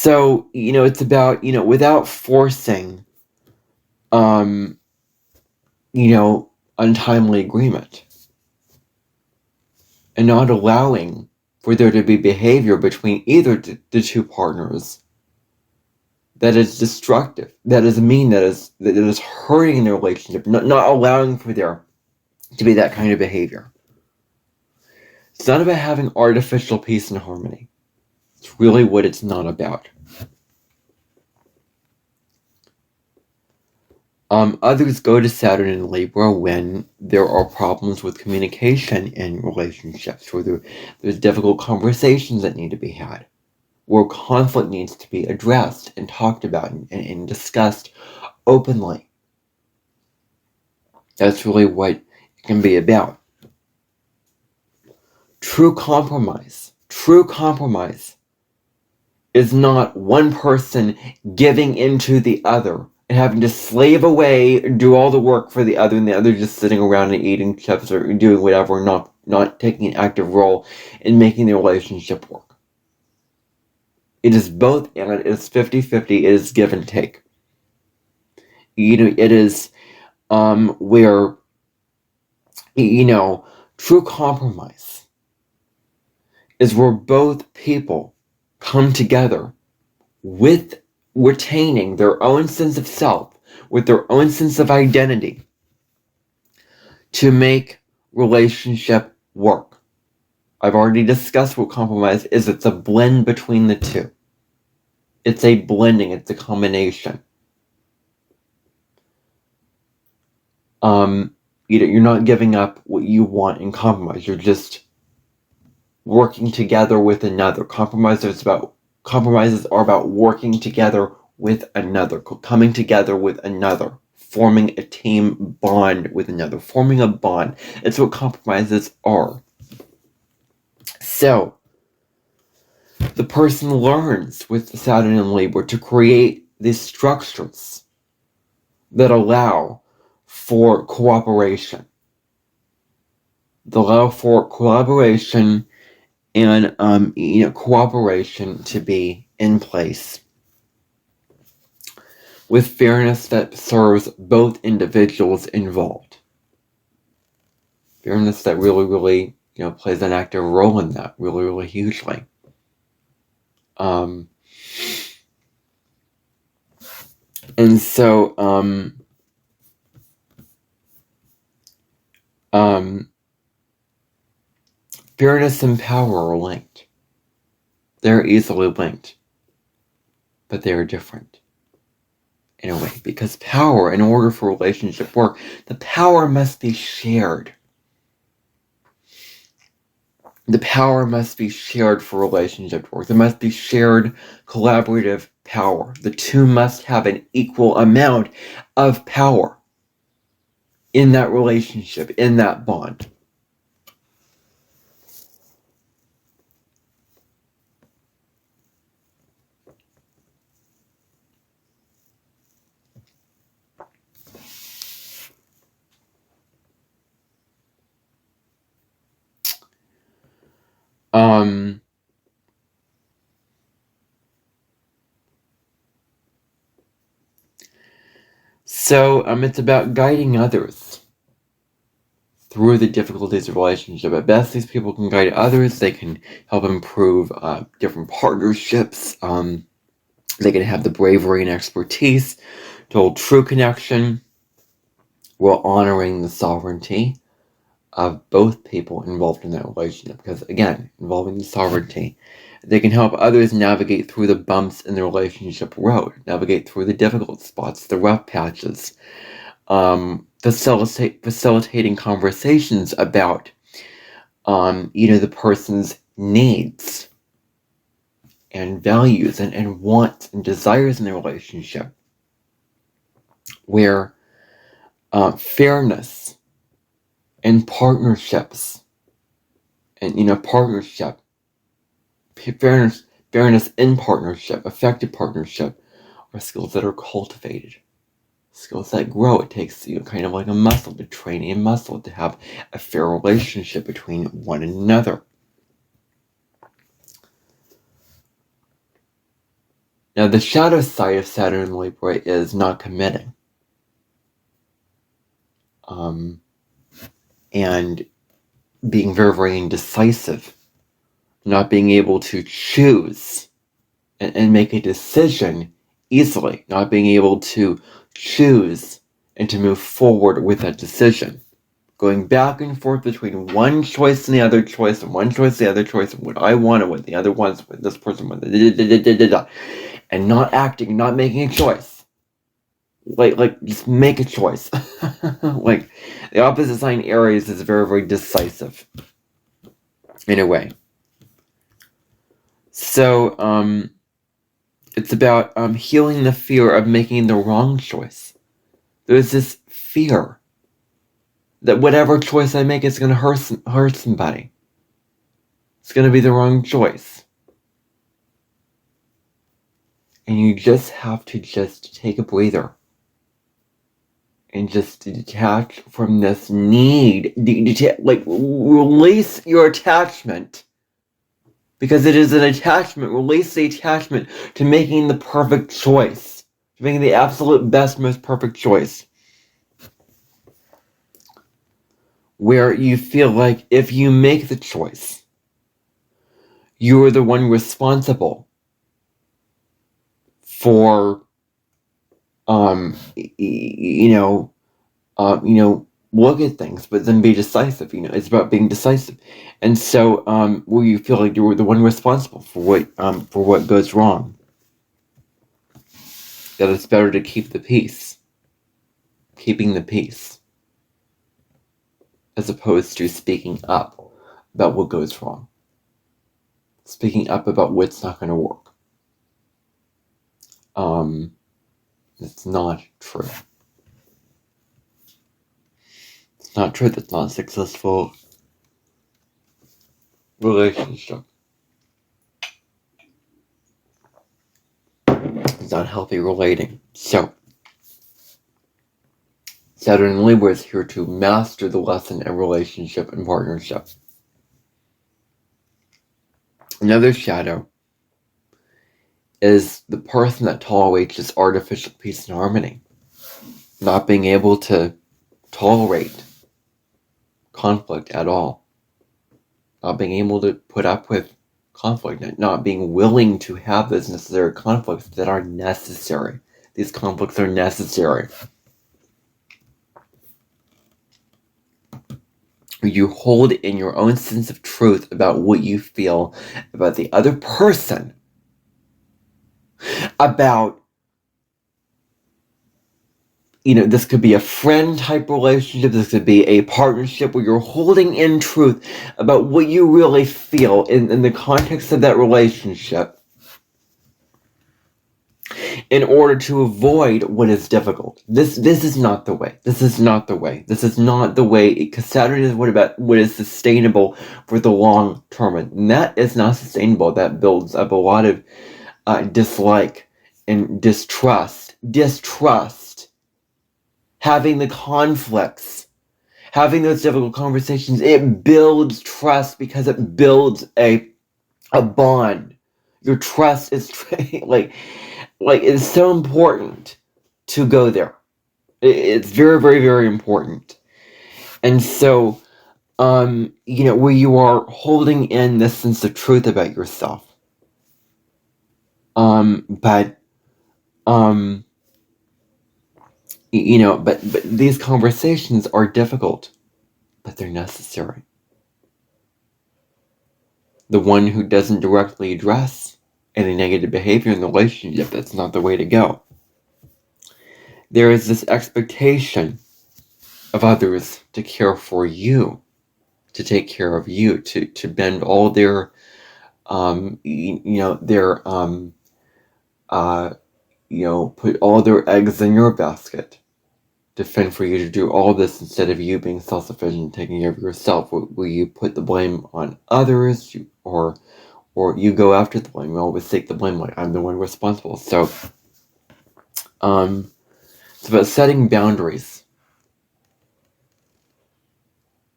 So, it's about, without forcing, um, untimely agreement, and not allowing for there to be behavior between either the two partners that is destructive, that is mean, that is hurting the relationship, not allowing for there to be that kind of behavior. It's not about having artificial peace and harmony. It's really what it's not about. Others go to Saturn in Libra when there are problems with communication in relationships, where there's difficult conversations that need to be had, where conflict needs to be addressed and talked about and discussed openly. That's really what it can be about. True compromise is not one person giving into the other and having to slave away, do all the work for the other, and the other just sitting around and eating chips or doing whatever, not taking an active role in making the relationship work. It is both, and it is 50-50. It is give and take. It is where, true compromise is where both people come together with retaining their own sense of self, with their own sense of identity, to make relationship work. I've already discussed what compromise is. It's a blend between the two. It's a blending. It's a combination. You're not giving up what you want in compromise. You're just working together with another. Compromises are about working together with another, coming together with another, forming a team bond with another, forming a bond. It's what compromises are. So, the person learns with Saturn and Libra to create these structures that allow for cooperation. That allow for collaboration and cooperation to be in place, with fairness that serves both individuals involved. Fairness that really, really, plays an active role in that, really, really hugely. And so, fairness and power are linked. They're easily linked, but they are different in a way, because power, in order for relationship work, the power must be shared. The power must be shared for relationship work. There must be shared collaborative power. The two must have an equal amount of power in that relationship, in that bond. So it's about guiding others through the difficulties of relationship. At best, these people can guide others. They can help improve different partnerships. They can have the bravery and expertise to hold true connection while honoring the sovereignty of both people involved in that relationship. Because again, involving the sovereignty, they can help others navigate through the bumps in the relationship road, navigate through the difficult spots, the rough patches, facilitating conversations about, the person's needs and values and wants and desires in the relationship, where fairness and partnerships and fairness in partnership, effective partnership, are skills that are cultivated, skills that grow. It takes kind of like a muscle, to train a muscle, to have a fair relationship between one another. Now, the shadow side of Saturn in Libra is not committing. And being very, very indecisive. Not being able to choose and make a decision easily. Not being able to choose and to move forward with that decision. Going back and forth between one choice and the other choice, and one choice and the other choice, and what I want and what the other wants, what this person wants, and not acting, not making a choice. Like just make a choice. Like the opposite sign Aries is very, very decisive in a way. So it's about healing the fear of making the wrong choice. There's this fear that whatever choice I make is going to hurt somebody. It's going to be the wrong choice. And you just have to just take a breather and just detach from this need. Release your attachment. Because it is an attachment. Release the attachment to making the perfect choice. To making the absolute best, most perfect choice. Where you feel like if you make the choice, you're the one responsible for, look at things, but then be decisive. It's about being decisive, and so where you feel like you're the one responsible for what goes wrong. That it's better to keep the peace, keeping the peace, as opposed to speaking up about what goes wrong, speaking up about what's not going to work. It's not true. It's not true. That's not a successful relationship. It's not healthy relating. So, Saturn in Libra is here to master the lesson in relationship and partnership. Another shadow is the person that tolerates this artificial peace and harmony. Not being able to tolerate conflict at all. Not being able to put up with conflict. Not being willing to have those necessary conflicts that are necessary. These conflicts are necessary. You hold in your own sense of truth about what you feel about the other person. About, this could be a friend type relationship. This could be a partnership where you're holding in truth about what you really feel in the context of that relationship in order to avoid what is difficult. This is not the way. This is not the way. This is not the way, because Saturn is what is sustainable for the long term. And that is not sustainable. That builds up a lot of dislike and distrust. Having the conflicts, having those difficult conversations, it builds trust because it builds a bond. Your trust is it's so important to go there. It's very, very, very important. And so, where you are holding in this sense of truth about yourself. But these conversations are difficult, but they're necessary. The one who doesn't directly address any negative behavior in the relationship, that's not the way to go. There is this expectation of others to care for you, to take care of you, to bend all their, put all their eggs in your basket, to fend for you, to do all this instead of you being self-sufficient, taking care of yourself. Will you put the blame on others, or you go after the blame? You always take the blame, like I'm the one responsible. So, it's about setting boundaries,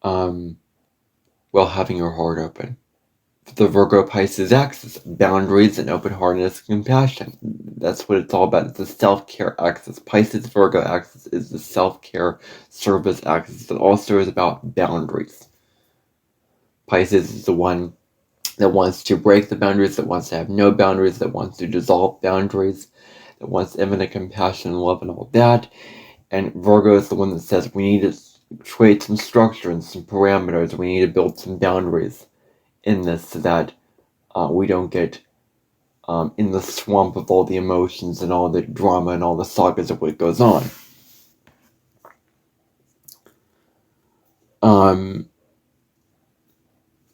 while having your heart open the Virgo-Pisces axis, boundaries and open-heartedness and compassion. That's what it's all about. It's the self-care axis. Pisces-Virgo axis is the self-care service axis. It also is about boundaries. Pisces is the one that wants to break the boundaries, that wants to have no boundaries, that wants to dissolve boundaries, that wants infinite compassion and love and all that. And Virgo is the one that says we need to create some structure and some parameters. We need to build some boundaries in this so that we don't get in the swamp of all the emotions and all the drama and all the sagas of what goes on.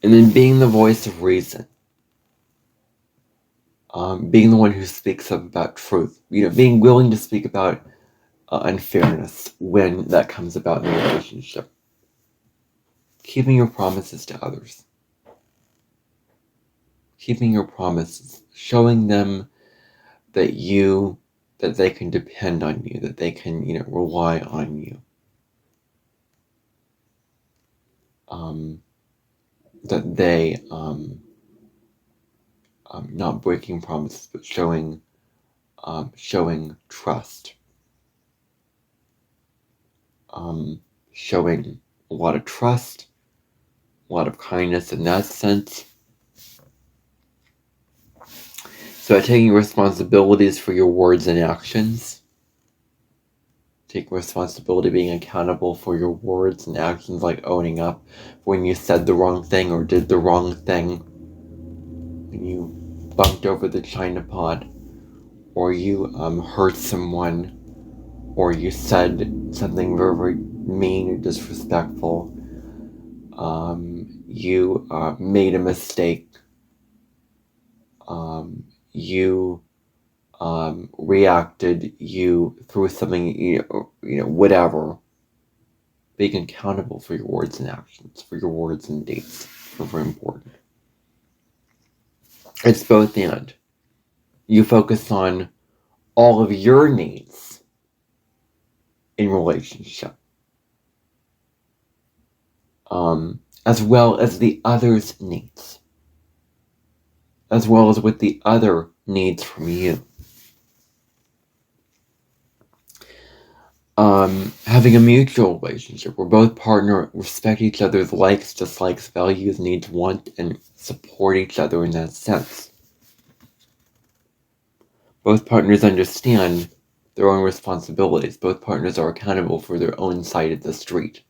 And then being the voice of reason. Being the one who speaks up about truth. Being willing to speak about unfairness when that comes about in a relationship. Keeping your promises to others. Keeping your promises. Showing them that they can depend on you, that they can, rely on you. That they, not breaking promises, but showing trust. Showing a lot of trust, a lot of kindness in that sense. So taking responsibilities for your words and actions. Taking responsibility, being accountable for your words and actions, like owning up when you said the wrong thing or did the wrong thing. When you bumped over the china pot, or you hurt someone, or you said something very, very mean or disrespectful. You made a mistake. You reacted. You threw something. Whatever. Being accountable for your words and actions, for your words and deeds, are very important. It's both and. You focus on all of your needs in relationship, as well as the other's needs, as well as what the other needs from you. Having a mutual relationship where both partners respect each other's likes, dislikes, values, needs, want, and support each other in that sense. Both partners understand their own responsibilities. Both partners are accountable for their own side of the street.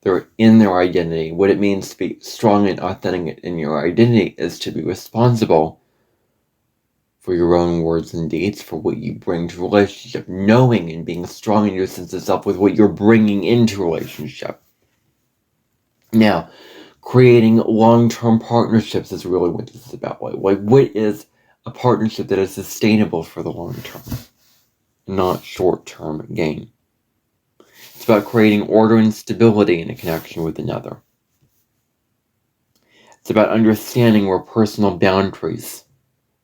They're in their identity. What it means to be strong and authentic in your identity is to be responsible for your own words and deeds, for what you bring to relationship, knowing and being strong in your sense of self with what you're bringing into relationship. Now, creating long-term partnerships is really what this is about. Like, what is a partnership that is sustainable for the long term, not short-term gain? It's about creating order and stability in a connection with another. It's about understanding where personal boundaries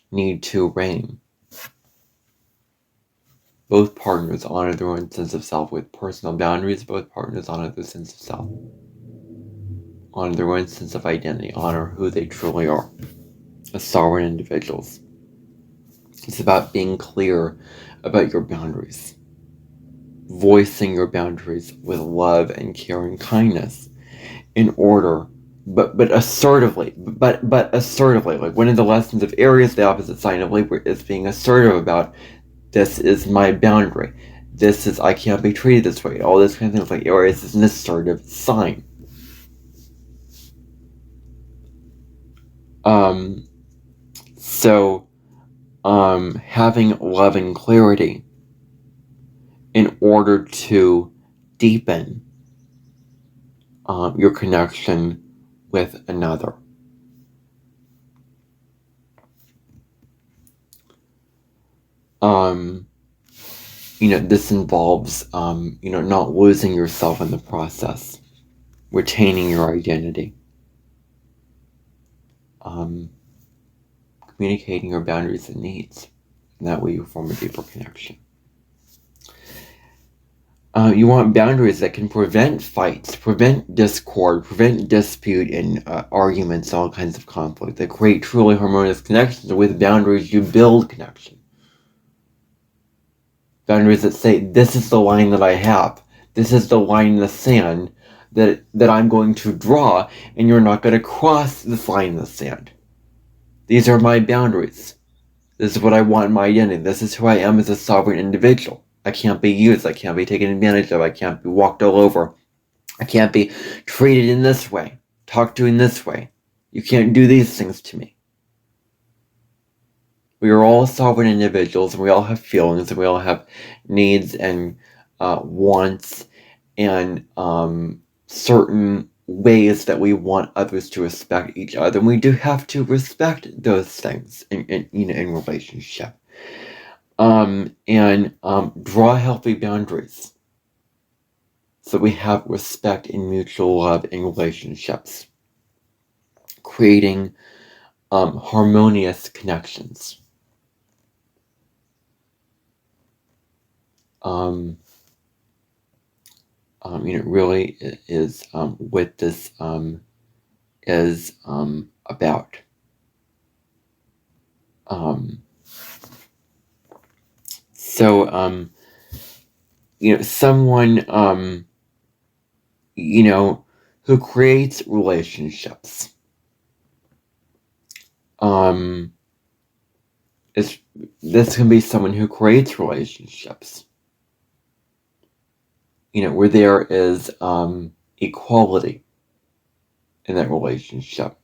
need to reign. Both partners honor their own sense of self with personal boundaries. Both partners honor their sense of self, honor their own sense of identity, honor who they truly are as sovereign individuals. It's about being clear about your boundaries, voicing your boundaries with love and care and kindness in order, but assertively, but assertively. Like, one of the lessons of Aries, the opposite sign of Libra, is being assertive about, this is my boundary. I can't be treated this way. All this kind of things. Like, Aries is an assertive sign. So, having love and clarity in order to deepen your connection with another. This involves, not losing yourself in the process, retaining your identity, communicating your boundaries and needs, and that way you form a deeper connection. You want boundaries that can prevent fights, prevent discord, prevent dispute and arguments, all kinds of conflict, that create truly harmonious connections. With boundaries, you build connection. Boundaries that say, this is the line that I have. This is the line in the sand that I'm going to draw, and you're not going to cross this line in the sand. These are my boundaries. This is what I want in my identity. This is who I am as a sovereign individual. I can't be used. I can't be taken advantage of. I can't be walked all over. I can't be treated in this way, talked to in this way. You can't do these things to me. We are all sovereign individuals, and we all have feelings, and we all have needs and wants, and certain ways that we want others to respect each other. And we do have to respect those things in relationship. And draw healthy boundaries, so we have respect and mutual love in relationships, creating harmonious connections. Really is what this is about. So, someone, who creates relationships, this can be someone who creates relationships, where there is equality in that relationship.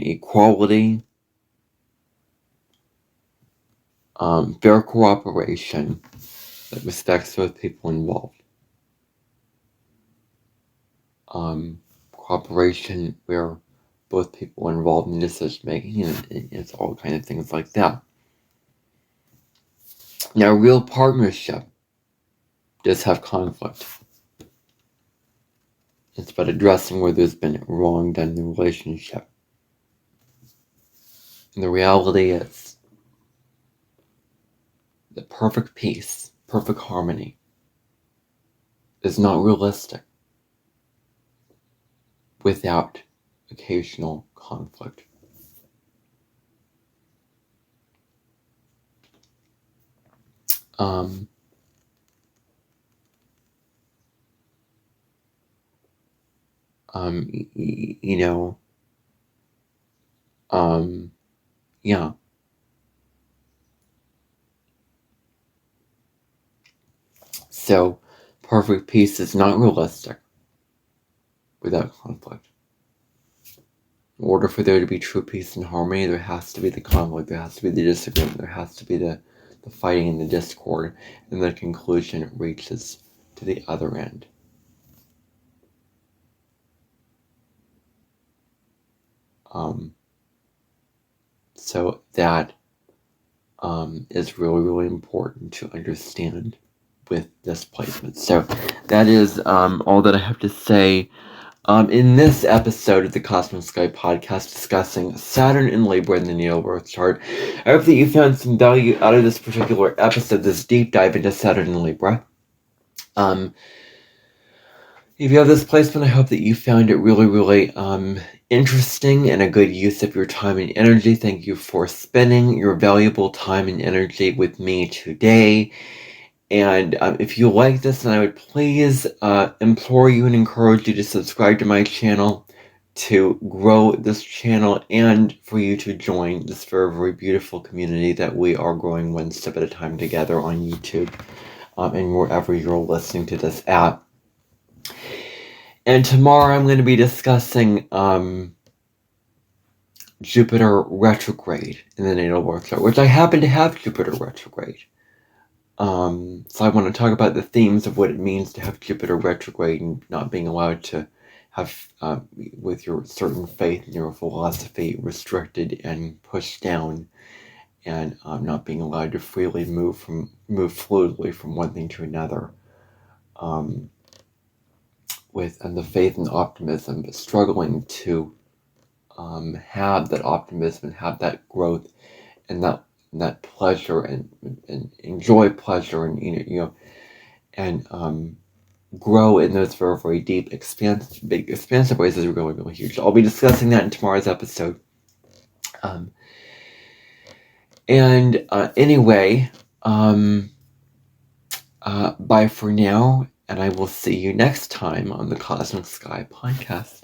Equality, fair cooperation that respects both people involved. Cooperation where both people are involved in decision making, and it's all kind of things like that. Now, real partnership does have conflict. It's about addressing where there's been wrong done in the relationship. And the reality is that perfect peace, perfect harmony is not realistic without occasional conflict. Yeah. So, perfect peace is not realistic without conflict. In order for there to be true peace and harmony, there has to be the conflict, there has to be the disagreement, there has to be the fighting and the discord, and the conclusion reaches to the other end. So that is really, really important to understand with this placement. So that is all that I have to say in this episode of the Cosmic Sky Podcast, discussing Saturn in Libra in the natal birth chart. I hope that you found some value out of this particular episode, this deep dive into Saturn in Libra. If you have this placement, I hope that you found it really, really interesting and a good use of your time and energy. Thank you for spending your valuable time and energy with me today. And if you like this, then I would please implore you and encourage you to subscribe to my channel, to grow this channel, and for you to join this very, very beautiful community that we are growing one step at a time together on YouTube and wherever you're listening to this at. And tomorrow I'm going to be discussing Jupiter retrograde in the natal birth chart, which I happen to have Jupiter retrograde. So I want to talk about the themes of what it means to have Jupiter retrograde and not being allowed to have, with your certain faith and your philosophy, restricted and pushed down, and not being allowed to freely move fluidly from one thing to another. With the faith and optimism, but struggling to have that optimism, and have that growth, and that pleasure, and enjoy pleasure, and and grow in those very, very deep, big, expansive ways is really, really huge. I'll be discussing that in tomorrow's episode. Anyway, bye for now, and I will see you next time on the Cosmic Sky podcast.